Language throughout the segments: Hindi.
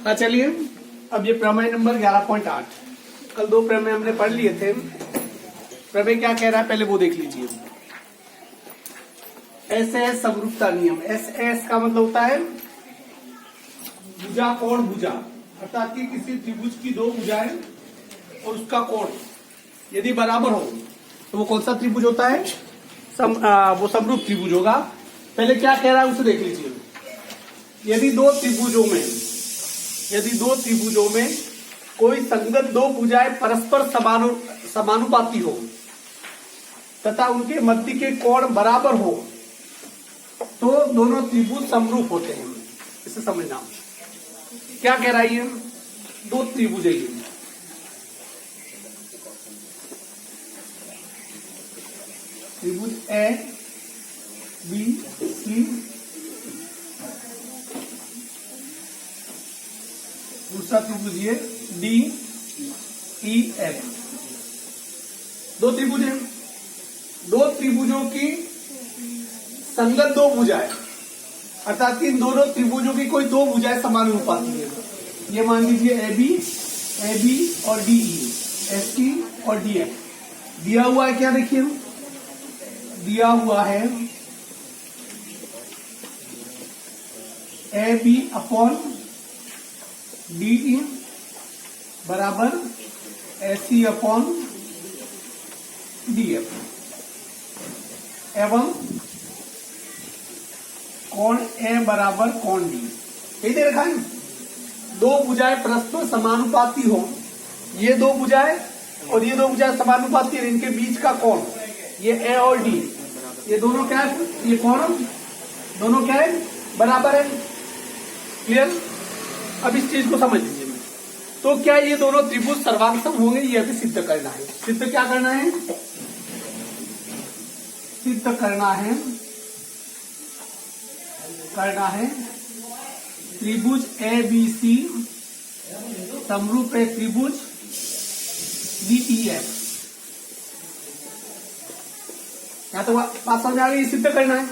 हाँ चलिए, अब ये प्रमेय नंबर 11.8। कल 2 प्रमेय हमने पढ़ लिए थे। प्रमेय क्या कह रहा है पहले वो देख लीजिए। एस समरूपता नियम। एस का मतलब होता है भुजा कोण भुजा, अर्थात कि किसी त्रिभुज की 2 भुजाएं और उसका कोण यदि बराबर हो तो वो कौन सा त्रिभुज होता है? वो समरूप त्रिभुज होगा। पहले क्या कह रहा है उसे देख लीजिए। यदि दो त्रिभुजों में कोई संगत 2 भुजाएं परस्पर समानुपाती हो तथा उनके मध्य के कोण बराबर हो तो दोनों त्रिभुज समरूप होते हैं। इसे समझना क्या कह रहा है। ये 2 त्रिभुज है, त्रिभुज ए बी सी, दूसरा त्रिभुज ये डी ई एफ। 2 त्रिभुज हैं। 2 त्रिभुजों की संगत 2 भुजाएं, अर्थात कि इन दोनों त्रिभुजों की कोई 2 भुजाएं समानुपाती है। ये मान लीजिए ए बी और डी ई, एस टी और डी एफ। दिया हुआ है क्या, देखिए दिया हुआ है A B upon D E बराबर S C upon D F एवं कोण ए बराबर कोण डी। यही दे रखा है। 2 भुजाएं परस्पर समानुपाती हो, ये 2 भुजाएं और ये 2 भुजाएं समानुपाती है, इनके बीच का कोण ये ए और डी, ये दोनों क्या है, ये कोण दोनों क्या है, बराबर है। क्लियर? अब इस चीज को समझ लीजिए। तो क्या ये दोनों त्रिभुज सर्वांगसम होंगे, ये अभी सिद्ध करना है। सिद्ध क्या करना है? सिद्ध करना है त्रिभुज ए बी सी समरूप है त्रिभुज डी ई एफ। यहां तो बात समझ आ रही है। सिद्ध करना है।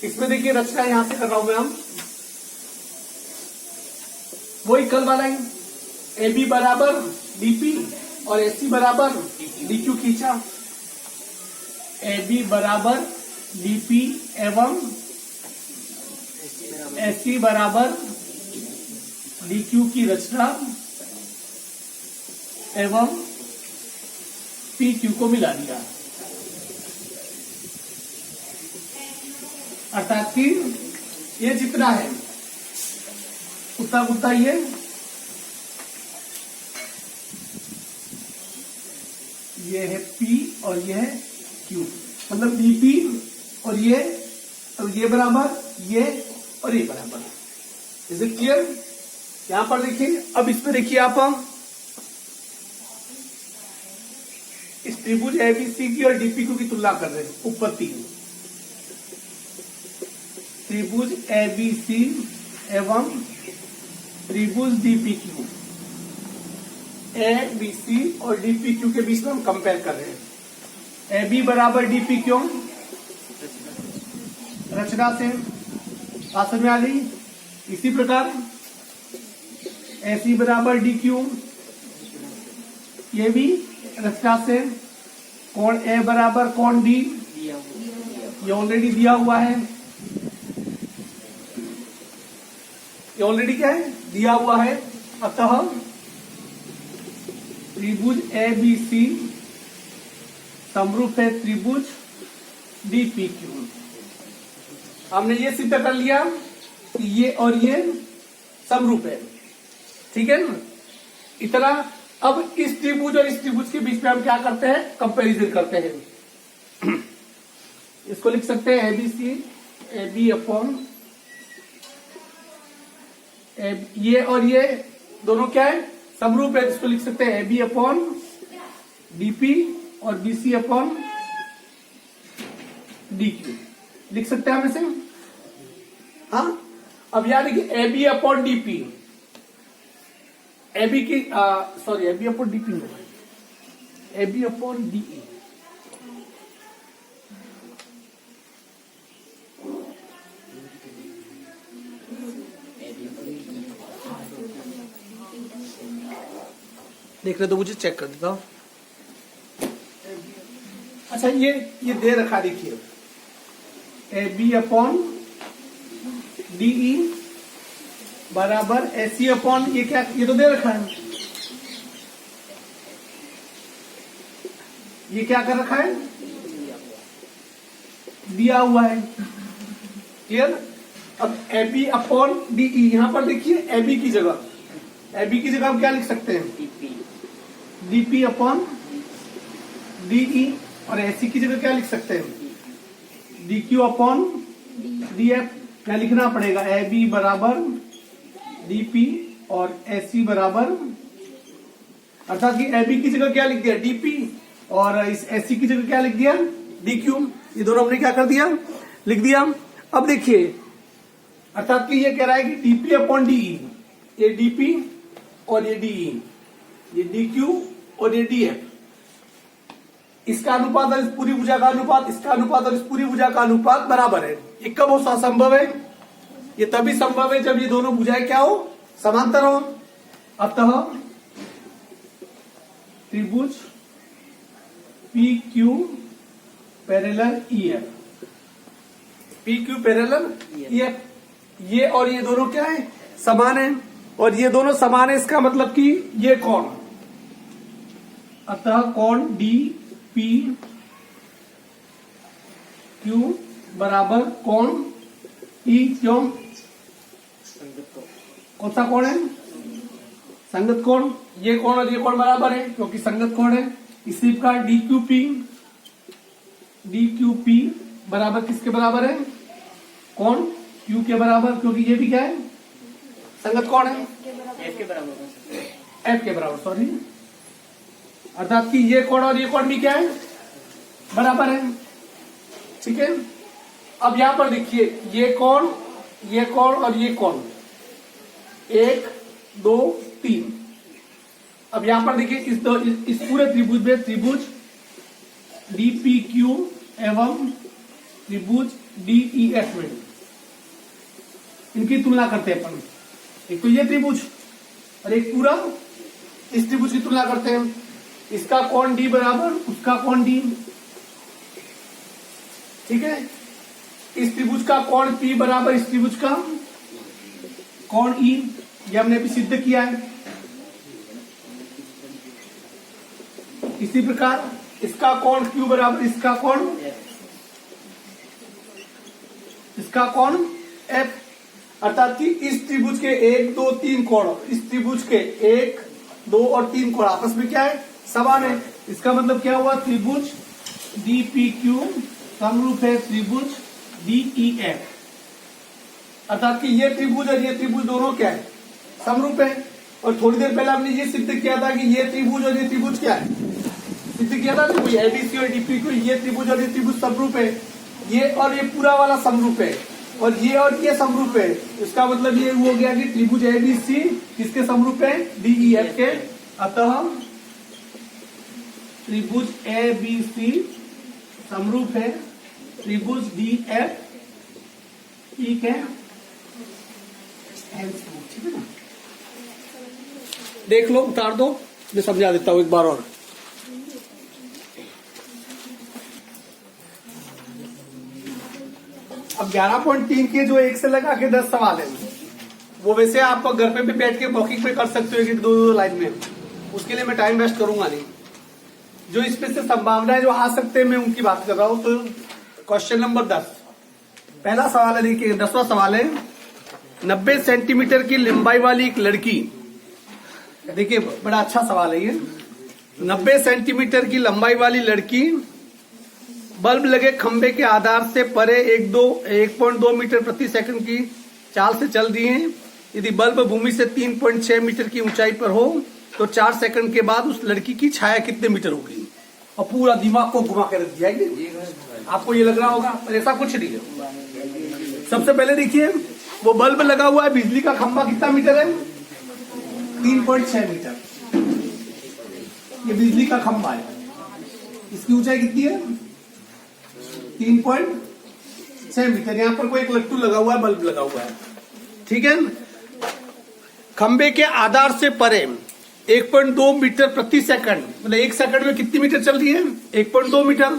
इसमें देखिए रचना यहां से कर रहा हूं मैं। हम वही कल वाला ही ए बी बराबर डीपी और एस सी बराबर डी क्यू खींचा। ए बी बराबर डीपी एवं एस सी बराबर डी क्यू की रचना एवं पी क्यू को मिला दिया, अर्थात कि ये जितना है उतना ये है P और ये है Q, मतलब dP और ये बराबर ये और ये बराबर। Is it clear? यहां पर देखिए। अब इसमें देखिए आप इस त्रिभुज एबीसी की और डीपीक्यू की तुलना कर रहे हैं। उत्पत्ति त्रिभुज एबीसी एवं त्रिभुज डीपीक्यू, ए बी सी और डीपीक्यू के बीच में हम कंपेयर कर रहे हैं। ए बी बराबर डीपीक्यू रचना से बात समझ में आ गई। इसी प्रकार ए सी बराबर डी क्यू, ये भी रचना से। कोण ए बराबर कोण डी, ये ऑलरेडी दिया हुआ है। ये ऑलरेडी क्या है, दिया हुआ है। अतः त्रिभुज ए बी सी समरूप है त्रिभुज डी पी क्यू। हमने ये सिद्ध कर लिया कि ये और ये समरूप है। ठीक है ना? इतना। अब इस त्रिभुज और इस त्रिभुज के बीच में हम क्या करते हैं, कंपैरिजन करते हैं। इसको लिख सकते हैं एबीसी ए बी अपॉन ये और ये दोनों क्या है, समरूप है। इसको लिख सकते हैं ए बी अपॉन डीपी और बीसी अपॉन डी क्यू लिख सकते हैं हम इसे। हाँ, अब याद है कि A B upon DP, A B की sorry A B upon DP, A B upon DE, देख रहे तो मुझे चेक कर देता हूं। अच्छा ये दे रखा, देखिए AB अपॉन DE बराबर AC अपॉन ये क्या, ये तो दे रखा है, ये क्या कर रखा है, दिया हुआ है। क्लियर। अब AB अपॉन DE, यहां पर देखिए AB की जगह हम क्या लिख सकते हैं, DP अपॉन DE, और AC की जगह क्या लिख सकते हैं, DQ अपॉन DF। क्या लिखना पड़ेगा, AB बराबर DP और AC बराबर, अर्थात कि AB की जगह क्या लिख दिया, DP, और इस AC की जगह क्या लिख दिया, DQ। ये दोनों हमने क्या कर दिया, लिख दिया। अब देखिए, अर्थात कि ये कह रहा है कि DP अपॉन DE, ये DP और ये DE, ये DQ और ये DF, इसका अनुपात और इस पूरी भुजा का अनुपात, इसका अनुपात और इस पूरी भुजा का अनुपात बराबर है। ये कब हो संभव है, ये तभी संभव है जब ये दोनों भुजाएं क्या हो, समांतर हो। अतः त्रिभुज PQ parallel EF, PQ parallel EF, ये और ये दोनों क्या है, समान है, और ये दोनों समान है, इसका मतलब कि ये कोण, अतः कोण DPQ बराबर कोण E, क्यों, कौन सा कोण है, संगत कोण। ये कोण और ये कोण बराबर है क्योंकि संगत कोण है। इसी प्रकार DQP बराबर किसके बराबर है, कोण Q के बराबर, क्योंकि ये भी क्या है, संगत कोण है, F के बराबर, सॉरी, अर्थात कि ये कोण और ये कोण भी क्या है, बराबर है। ठीक है। अब यहां पर देखिए, ये कोण और ये कोण, 1 2 3। अब यहां पर देखिए इस पूरे त्रिभुज में, त्रिभुज DPQ एवं त्रिभुज DEF में इनकी तुलना करते हैं अपन। एक तो ये त्रिभुज और एक पूरा इस त्रिभुज की तुलना करते हैं। इसका कोण D बराबर उसका कोण D, ठीक है। इस त्रिभुज का कोण P बराबर इस त्रिभुज का कोण E, ये हमने भी सिद्ध किया है। इसी प्रकार इसका कोण Q बराबर इसका कोण F, अर्थात कि इस त्रिभुज के 1 2 3 कोण, इस त्रिभुज के 1 2 और 3 कोण आपस में क्या है, समान है। इसका मतलब क्या हुआ, त्रिभुज DPQ समरूप है त्रिभुज DEF, अर्थात कि ये त्रिभुज और ये त्रिभुज दोनों क्या है, समरूप है। और थोड़ी देर पहले हमने ये सिद्ध किया था कि ये त्रिभुज और ये त्रिभुज क्या है, सिद्ध किया था कोई ABC और DPQ, ये त्रिभुज और ये त्रिभुज समरूप है, ये और ये पूरा वाला समरूप है, और ये समरूप है। इसका मतलब ये हो गया कि त्रिभुज ABC किसके समरूप है, DEF के। अतः त्रिभुज ABC समरूप है त्रिभुज DEF, ठीक है। ठीक है ना, देख लो, उतार दो, मैं समझा देता हूं एक बार और। अब 11.3 के जो 1 से लगा के 10 सवाल है, वो वैसे आप घर पे भी बैठ के मौखिक पे कर सकते हो कि 2-2 लाइन में, उसके लिए मैं टाइम वेस्ट करूंगा नहीं। जो इसमें से संभावनाएं जो आ सकते हैं मैं उनकी बात कर रहा हूं। तो क्वेश्चन नंबर 10, पहला सवाल है, देखिए 10वां सवाल है। 90 सेंटीमीटर की लंबाई वाली एक लड़की, देखिए बड़ा अच्छा सवाल है ये। 90 सेंटीमीटर की लंबाई वाली लड़की बल्ब लगे खंबे के आधार से परे 1.2 मीटर प्रति सेकंड की चाल से चल रही है। यदि बल्ब भूमि से 3.6 मीटर की ऊंचाई पर हो तो 4 सेकंड के बाद उस लड़की की छाया कितने मीटर होगी। और पूरा दिमाग को घुमा कर रख दिया है, आपको ये लग रहा होगा, पर ऐसा कुछ नहीं है। सबसे पहले देखिए, वो बल्ब लगा हुआ है, बिजली का खंभा कितना मीटर है, 3.6 मीटर। ये बिजली का खंभा है, इसकी ऊंचाई कितनी है, 3.6 मीटर। यहां पर कोई एक लट्टू लगा हुआ है, बल्ब लगा हुआ है, ठीक है। खंबे के आधार से परे 1.2 मीटर प्रति सेकंड, मतलब 1 सेकंड में कितनी मीटर चल रही है? 1.2 मीटर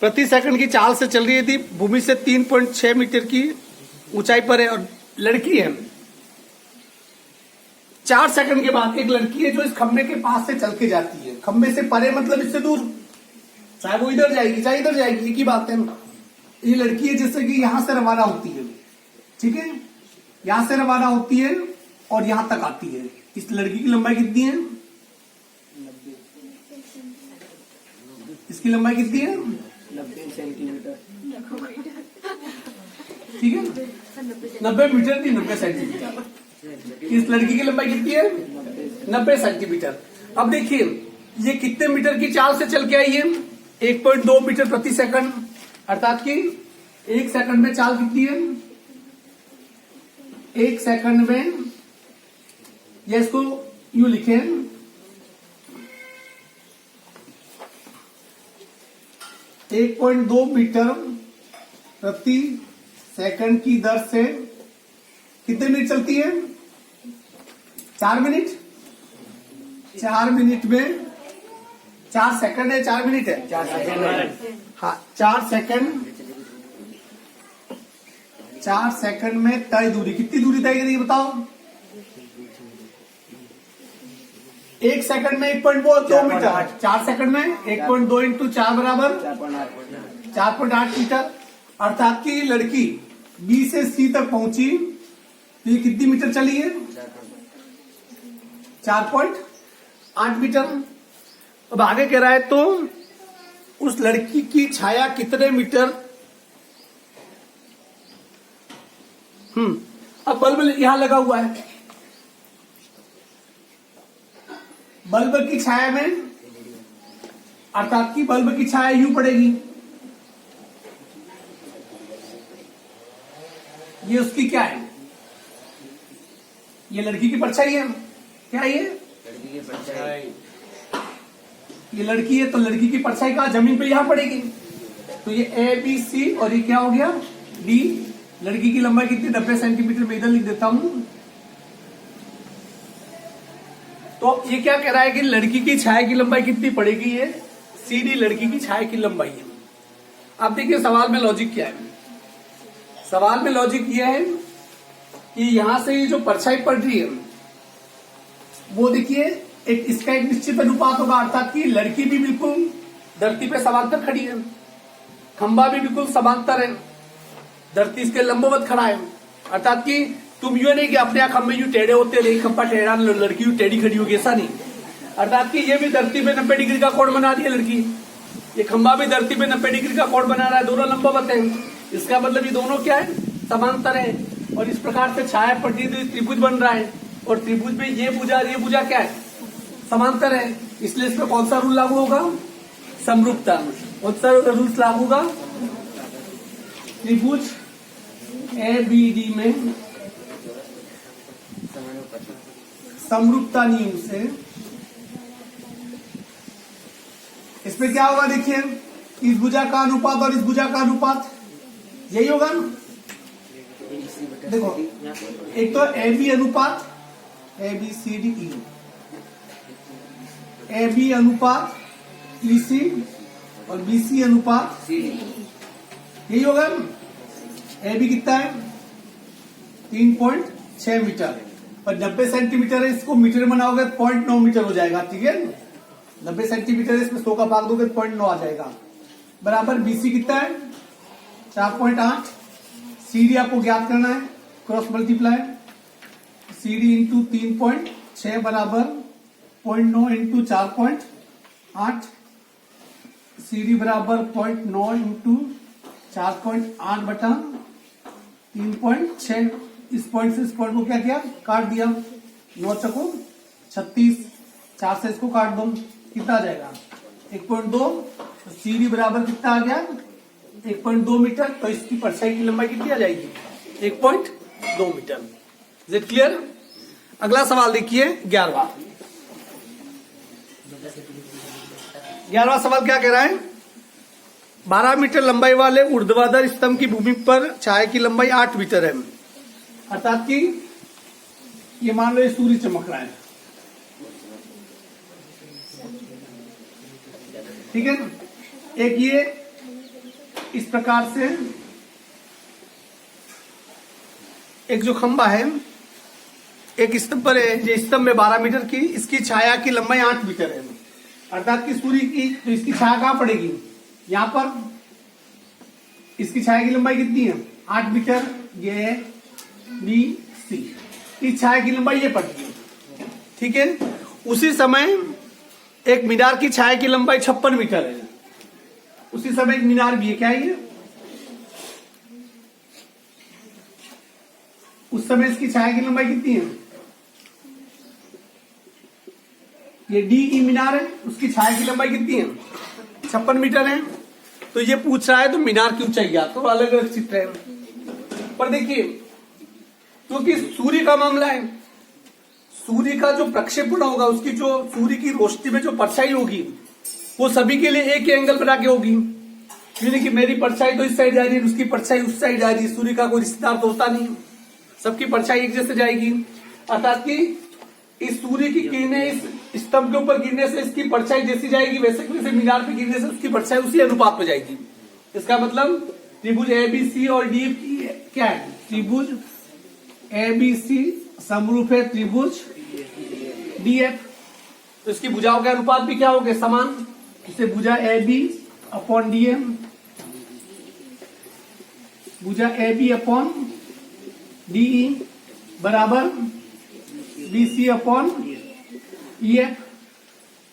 प्रति सेकंड की चाल से चल रही थी। भूमि से 3.6 मीटर की ऊंचाई पर है और लड़की है। 4 सेकंड के बाद एक लड़की है जो इस खंबे के पास से चल के जाती है। खंबे से परे मतलब इससे दूर, चाहे वो इधर जाएगी चाहे इधर जाएगी, एक ही बात है। ये लड़की है जिससे कि यहां से रवाना होती है, ठीक है, यहां से रवाना होती है और यहां तक आती है। इस लड़की की लंबाई कितनी है? इसकी लंबाई कितनी है? 90 सेंटीमीटर। ठीक है, 90 मीटर नहीं 90 सेंटीमीटर। इस लड़की की लंबाई कितनी है? 90 सेंटीमीटर। अब देखिए ये कितने मीटर की चाल से चल के आई है? 1.2 मीटर प्रति सेकंड, अर्थात कि 1 सेकंड में चाल कितनी है? 1 सेकंड में, या इसको यूं लिखे, 1.2 मीटर प्रति सेकंड की दर से कितने मिनट चलती है? 4 मिनट। 4 मिनट में 4 सेकंड है, 4 मिनट है? 4 सेकंड। हाँ, 4 सेकंड। 4 सेकंड में तय दूरी, कितनी दूरी तय करेगी बताओ? 1 सेकंड में 1.2 मीटर, 4 सेकंड में 1.2 इंटू 4 बराबर 4.8 मीटर। अर्थात कि लड़की बी से सी तक पहुंची तो ये कितनी मीटर चली है? 4.8 मीटर। अब आगे कह रहा है तो उस लड़की की छाया कितने मीटर? अब बल्ब यहां लगा हुआ है, बल्ब की छाया में, अर्थात कि बल्ब की छाया यूं पड़ेगी। ये उसकी क्या है? ये लड़की की परछाई है। क्या है ये? लड़की की परछाई। ये लड़की है तो लड़की की परछाई कहां? जमीन पे यहां पड़ेगी। तो ये ए बी सी और ये क्या हो गया? डी। लड़की की लंबाई कितनी? 90 सेंटीमीटर। में इधर लिख देता हूं। तो ये क्या कह रहा है कि लड़की की छाया की लंबाई कितनी पड़ेगी? ये सी डी लड़की की छाया की लंबाई है। अब देखिए सवाल में लॉजिक क्या है। सवाल में लॉजिक यह है कि यहां से ये जो परछाई पड़ रही है वो देखिए इसका एक निश्चित अनुपात होगा, अर्थात कि लड़की भी बिल्कुल धरती पे समांतर खड़ी है, खंबा भी बिल्कुल समांतर है, धरती इसके लंबवत खड़ा है। अर्थात कि तुम यूं नहीं कि अपने यहाँ खंबे यूं टेढ़े होते हैं, खंबा टेढ़ा, लड़की यूं टेढ़ी खड़ी होगी, ऐसा नहीं। अर्थात कि ये भी धरती पे 90 डिग्री का कोण बना रही है लड़की, ये खंबा भी धरती पे 90 डिग्री का कोण बना रहा है, दोनों लंबवत है। इसका मतलब ये दोनों क्या है? समांतर है। और इस प्रकार से छाया पड़ रही है तो त्रिभुज बन रहा है, और त्रिभुज में ये भुजा और ये भुजा क्या है? समांतर है। इसलिए इसमें कौन सा रूल लागू होगा? समरूपता। कौन सा रूल लागू होगा? त्रिभुज ए बी डी में समरूपता नियम से इसमें क्या होगा? देखिए इस भुजा का अनुपात और इस भुजा का अनुपात यही होगा ना। देखो एक तो ए बी अनुपात, A B C D E, A B अनुपात ई सी और बी सी अनुपात यही होगा ना। ए बी कितना है? 3.6 मीटर और 90 सेंटीमीटर है, इसको मीटर में बनाओगे 0.9 मीटर हो जाएगा, ठीक है। 90 सेंटीमीटर है, इसमें 100 का भाग दोगे 0.9 आ जाएगा। बराबर बीसी कितना है? 4.8। सी डी आपको ज्ञात करना है, cross multiply. C D into 3.6 बराबर 0.9 इंटू 4.8। सी डी बराबर 0.9 इंटू 4.8 बटा 3.6। इस पॉइंट से इस पॉइंट को क्या किया? काट दिया। 9 चको 36, 4 से इसको काट दो, कितना आ जाएगा? 1.2। तो सी डी बराबर कितना आ गया? 1.2 मीटर। तो इसकी परछाई की लंबाई कितनी आ जाएगी? 1.2 मीटर। Is it clear? अगला सवाल देखिए 11वां सवाल क्या कह रहा है? 12 मीटर लंबाई वाले ऊर्ध्वाधर स्तंभ की भूमि पर छाया की लंबाई 8 मीटर है। अर्थात कि ये मान लो ये सूर्य चमक रहा है, ठीक है ना। एक ये इस प्रकार से एक जो खंबा है एक स्तंभ पर है, जो स्तंभ में 12 मीटर की, इसकी छाया की लंबाई 8 मीटर है, अर्थात कि सूर्य की तो इसकी छाया कहां पड़ेगी, यहां पर। इसकी छाया की लंबाई कितनी है, 8 मीटर। ये बी सी, इस छाया की लंबाई ये पड़ती है, ठीक है। उसी समय एक मीनार की छाया की लंबाई 56 मीटर है। उसी समय एक मीनार भी है, क्या है ये, उस समय इसकी छाया की लंबाई कितनी है, ये डी ई मीनार है, उसकी छाया की लंबाई कितनी है, 56 मीटर है। तो ये पूछ रहा है तो मीनार की ऊंचाई ज्ञात करो, अलग अलग चित्र है। पर देखिए क्योंकि सूर्य का मामला है, सूर्य का जो प्रक्षेपण होगा, उसकी जो सूर्य की रोशनी में जो परछाई होगी वो सभी के लिए एक ही एंगल बना के होगी। यानी कि मेरी परछाई तो इस साइड जा रही है, उसकी परछाई उस साइड जा रही है। सूर्य का कोई रिश्तेदार तो होता नहीं, सबकी परछाई एक जैसे जाएगी। अर्थात कि इस सूर्य की किरणें इस स्तंभ के ऊपर गिरने से इसकी परछाई जैसी जाएगी, वैसे वैसे मीनार पे गिरने से उसकी परछाई उसी अनुपात में जाएगी। इसका मतलब त्रिभुज एबीसी और डी की क्या है, त्रिभुज एबीसी समरूप है त्रिभुज डीएफ। तो इसकी भुजाओं के अनुपात भी क्या हो गए, समान। इसे भुजा ए बी अपॉन डीएम, भुजा ए बी अपॉन डीई बराबर BC upon EF.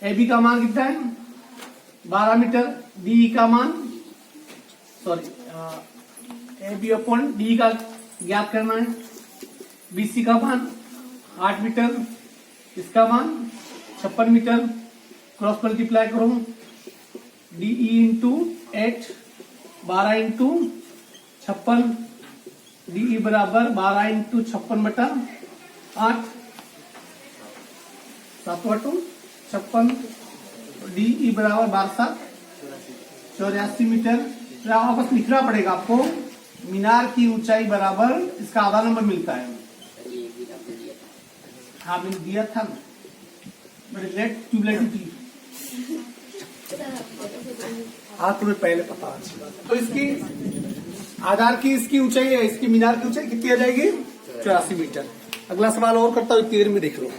A B का मान कितना है, 12 मीटर। डीई का मान, sorry, A B upon DE का ज्ञात करना है। बीसी का मान 8 मीटर, इसका मान 56 मीटर। क्रॉस मल्टीप्लाई करो, डीई इंटू 8, 12 इंटू 56, डीई बराबर 12 इंटू 56 बटा 8, 7 बटू 56, डीई बराबर 12 84 मीटर। फिर वापस लिखना पड़ेगा आपको, मीनार की ऊंचाई बराबर इसका आधा नंबर मिलता है। हाँ मैंने दिया था ना, लेट ट्यूबलाइट हाँ तुम्हें पहले पता, अच्छी बात। तो इसकी आधार की इसकी ऊंचाई है, इसकी मीनार की ऊंचाई कितनी आ जाएगी, 84 मीटर। अगला सवाल और करता हूँ, इतनी देर में देख लो।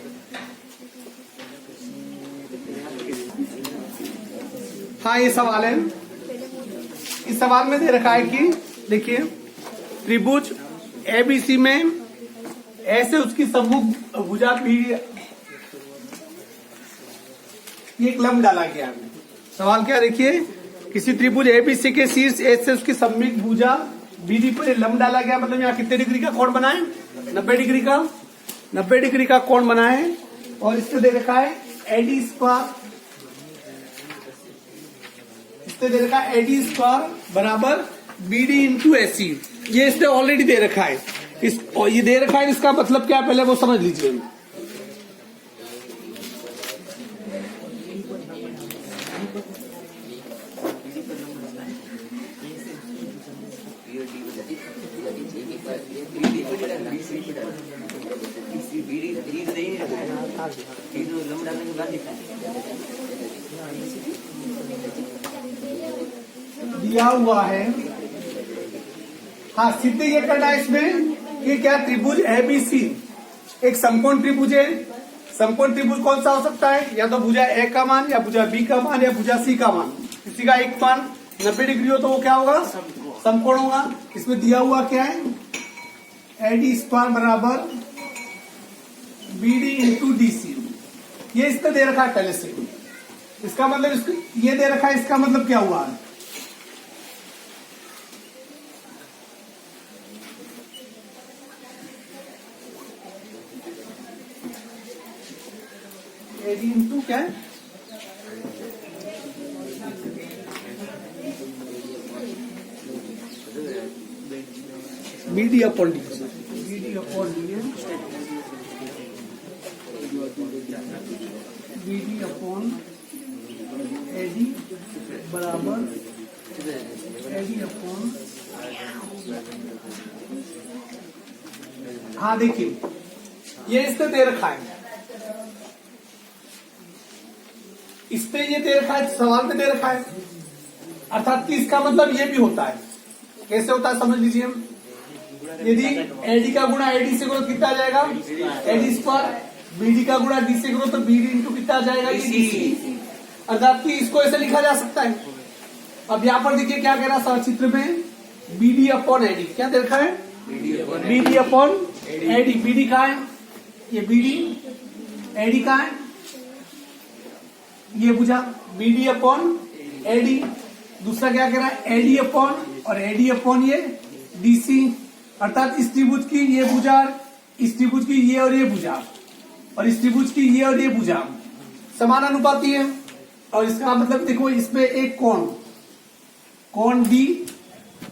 हाँ ये सवाल है, इस सवाल में दे रखा है कि देखिए त्रिभुज एबीसी में ऐसे उसकी सम्मुख भुजा भी, एक लंब डाला गया है। सवाल क्या देखिए, किसी त्रिभुज एबीसी के शीर्ष एच से उसकी सम्मुख भुजा बीडी पर लंब डाला गया। मतलब यहाँ कितने डिग्री का कोण बना है, 90 डिग्री का, 90 डिग्री का कोण बना है। और इससे दे रखा है एडी स्क्वायर, इससे दे रखा है एडी स्क्वायर बराबर बीडी इंटू एसी। ये इसने ऑलरेडी दे रखा है, और ये दे रखा है, इसका मतलब क्या है पहले वो समझ लीजिए। दिया हुआ है, हाँ सिद्ध ये करना है इसमें कि क्या त्रिभुज एबीसी एक समकोण त्रिभुज है। समकोण त्रिभुज कौन सा हो सकता है, या तो भुजा ए का मान, या भुजा बी का मान, या भुजा सी का मान। किसी का एक मान 90 डिग्री हो तो वो क्या होगा, समकोण होगा। इसमें दिया हुआ क्या है, एडी स्क्वायर बराबर बीडी इंटू डीसी। ये इसका दे रखा है पहले से, इसका मतलब ये दे रखा है, इसका मतलब क्या हुआ है, एडी इंटू क्या है, BD upon D, BD upon D, BD upon AD बराबर एडी अपॉन, हाँ देखिए ये इससे दे रखा है, इस पे ये दे रखा है, सवाल पे दे रखा है, अर्थात कि इसका मतलब ये भी होता है। कैसे होता है समझ लीजिए, यदि एडी का गुणा एडी से करो तो कितना आ जाएगा, एडी स्क्वायर, बीडी का गुणा डी से करो तो बीडी इंटू कितना आ जाएगा, डीसी। अर्थात कि इसको ऐसे लिखा जा सकता है। अब यहाँ पर देखिए क्या कह रहा है चित्र में, बीडी अपॉन एडी, क्या दे रखा है, बीडी अपॉन एडी। बीडी कहाँ है, ये बीडी, एडी कहाँ है, ये बुझा, बीडी अपॉन एडी। दूसरा क्या कह रहा है, एडी अपॉन और एडी अपॉन ये डीसी, अर्थात इस त्रिभुज की ये भुजा, इस त्रिभुज की ये और ये भुजा, और इस त्रिभुज की ये और ये भुजा समानुपाती है। और इसका मतलब देखो, इसमें एक कोण, कोण डी,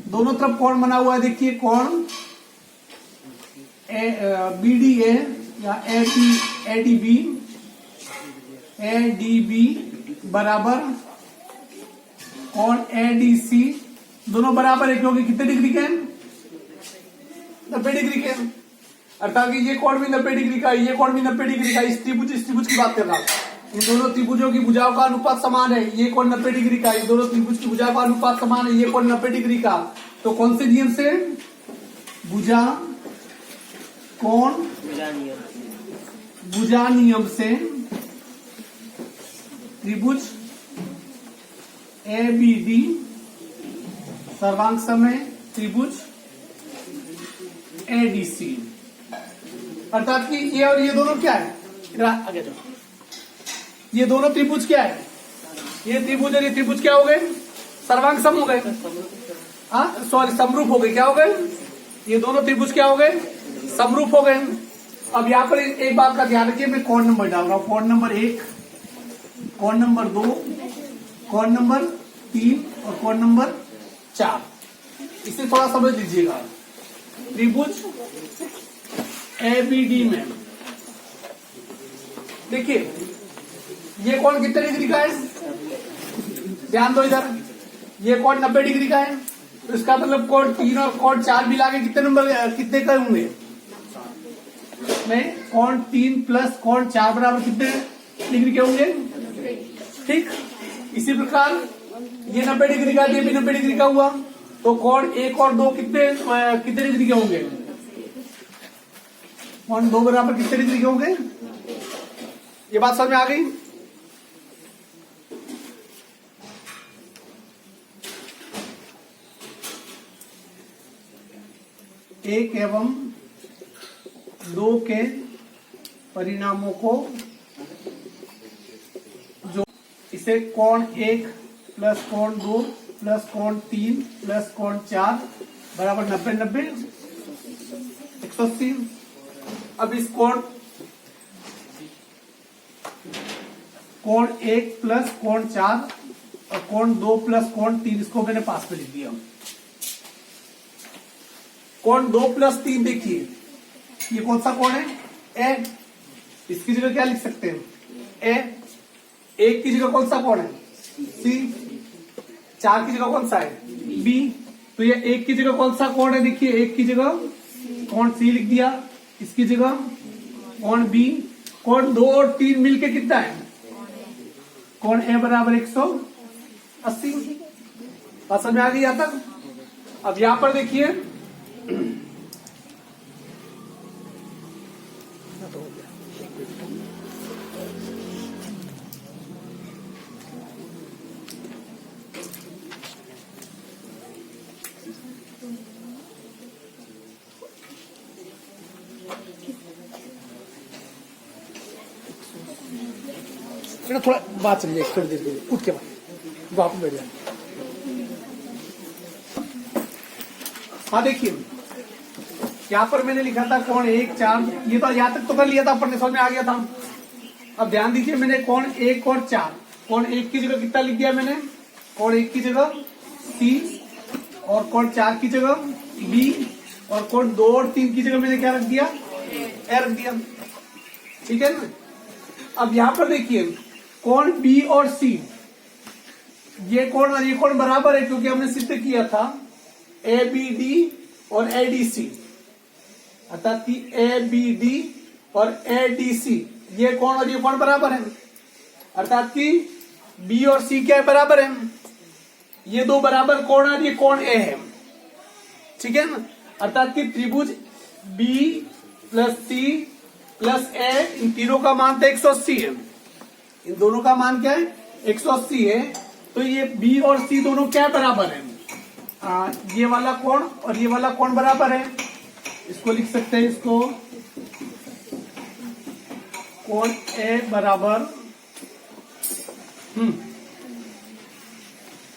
दोनों तरफ कोण बना हुआ है, देखिए कोण बीडी ए या एडीबी, एडीबी बराबर कोण एडीसी, दोनों बराबर है क्योंकि कितने डिग्री के हैं, 90 डिग्री के। अर्थात कि ये कोण भी 90 डिग्री का, ये कोण भी 90 डिग्री का। इस त्रिभुज की बात कर रहा हूं, इन दोनों त्रिभुजों की भुजाओं का अनुपात समान है, ये कोण 90 डिग्री का, ये दोनों त्रिभुज की भुजाओं का अनुपात समान है, ये कोण 90 डिग्री का। तो कौन से नियम से, भुजा कोण भुजा नियम से त्रिभुज एबीडी सर्वांग समय त्रिभुज एडीसी, अर्थात कि ये और ये दोनों क्या है, आगे चलो, ये दोनों त्रिभुज क्या है, ये त्रिभुज और ये त्रिभुज क्या हो गए, सर्वांग सम हो गए, हाँ सॉरी समरूप हो गए, क्या हो गए, ये दोनों त्रिभुज क्या हो गए, समरूप हो गए। अब यहाँ पर एक बात का ध्यान रखिए, मैं कोण नंबर डाल रहा हूं, कोण नंबर 1, कोण नंबर 2, कोण नंबर 3 और कोण नंबर 4। इसे थोड़ा समझ लीजिएगा। त्रिभुज एबीडी में देखिए, ये कोण कितने डिग्री का है, ध्यान दो इधर, ये कोण 90 डिग्री का है, तो इसका मतलब कोण 3 और कोण 4 मिला के कितने नंबर, कितने का होंगे, में कोण 3 प्लस कोण 4 बराबर कितने डिग्री के होंगे, ठीक। इसी प्रकार ये 90 डिग्री का, ये भी 90 डिग्री का हुआ, तो कोण 1 और 2 कितने डिग्री के होंगे, कोण 2 बराबर कितने डिग्री के होंगे, ये बात समझ में आ गई। एक एवं 2 के परिणामों को, जो इसे कोण 1 प्लस कोण 2 प्लस कोण 3 प्लस कोण 4 बराबर 90 180। अब इस कोण 1 प्लस कोण 4 और कोण 2 प्लस कोण 3, इसको मैंने पास में लिख दिया। कोण 2 प्लस 3 देखिए, ये कौन सा कोण है, ए, इसकी जगह क्या लिख सकते हैं, ए। 1 की जगह कौन सा कोण है, सी। 4 की जगह कौन सा है, बी। तो ये 1 की जगह कौन सा कोण है, देखिए 1 की जगह कोण सी लिख दिया, इसकी जगह कोण बी। कोण 2 और 3 मिलके कितना है, कोण ए बराबर 180। समझ में आ गई यहां तक। अब यहां पर देखिए, थोड़ा बात चल जाए, थोड़ी देर के लिए उठ के बाद वापस बैठ जाए। हाँ देखिए, यहाँ पर मैंने लिखा था कोण 1 4, ये तो यहाँ तक तो कर लिया था, अपन समझ में आ गया था। अब ध्यान दीजिए, मैंने कोण 1 और 4, कोण 1 की जगह कितना लिख दिया मैंने, कोण 1 की जगह सी, और कोण 4 की जगह बी, और कोण 2 और 3 की जगह मैंने क्या रख दिया, ए रख दिया, ठीक है ना। अब यहाँ पर देखिए, कोण बी और सी, ये कोण और ये कोण बराबर है, क्योंकि हमने सिद्ध किया था ए बी डी और ए डी सी, अर्थात कि ए बी डी और ए डी सी, ये कोण और ये कोण बराबर है, अर्थात कि बी और सी क्या है, बराबर है। ये दो बराबर कोण है, ये कोण ए है, ठीक है ना। अर्थात कि त्रिभुज बी प्लस सी प्लस ए, इन तीनों का मान तो 180 है। इन दोनों का मान क्या है, 180 है। तो ये बी और सी दोनों क्या बराबर है, ये वाला कोण और ये वाला कोण बराबर है। इसको लिख सकते हैं, इसको कोण ए बराबर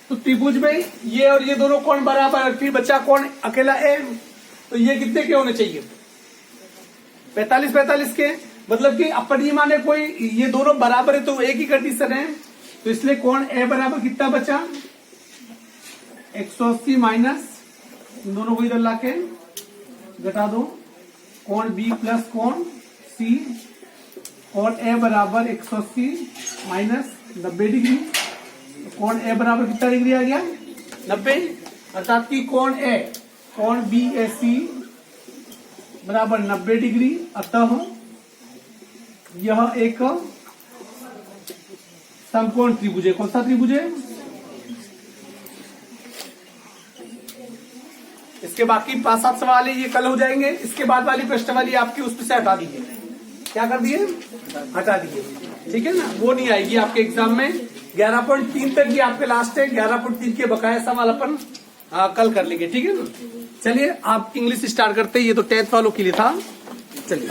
तो त्रिभुज में ये और ये दोनों कोण बराबर है, फिर बचा कोण अकेला ए। तो ये कितने के होने चाहिए, 45-45 के। मतलब कि अपनी माने कोई ये दोनों बराबर है तो एक ही कंडीशन है। तो इसलिए कोण ए बराबर कितना बचा, 180 माइनस इन दोनों को इधर लाके घटा दो, कोण बी प्लस कोण सी। कोण ए बराबर 180 माइनस 90 डिग्री। कोण ए बराबर कितना डिग्री आ गया, 90। अर्थात कि कोण बी ए सी बराबर 90 डिग्री। अतः यह एक समकोण त्रिभुज है। कौन सा त्रिभुज है, इसके बाकी 5-7 सवाल है, ये कल हो जाएंगे। इसके बाद वाली प्रश्नावली आपकी उसमें से हटा दीजिए। क्या कर दिए, हटा दिए, ठीक है ना। वो नहीं आएगी आपके एग्जाम में। 11.3 तक ये आपके लास्ट है। 11.3 के बकाया सवाल अपन कल कर लेंगे, ठीक है ना। चलिए आप इंग्लिश स्टार्ट करते हैं। ये तो 10th वालों के लिए था। चलिए।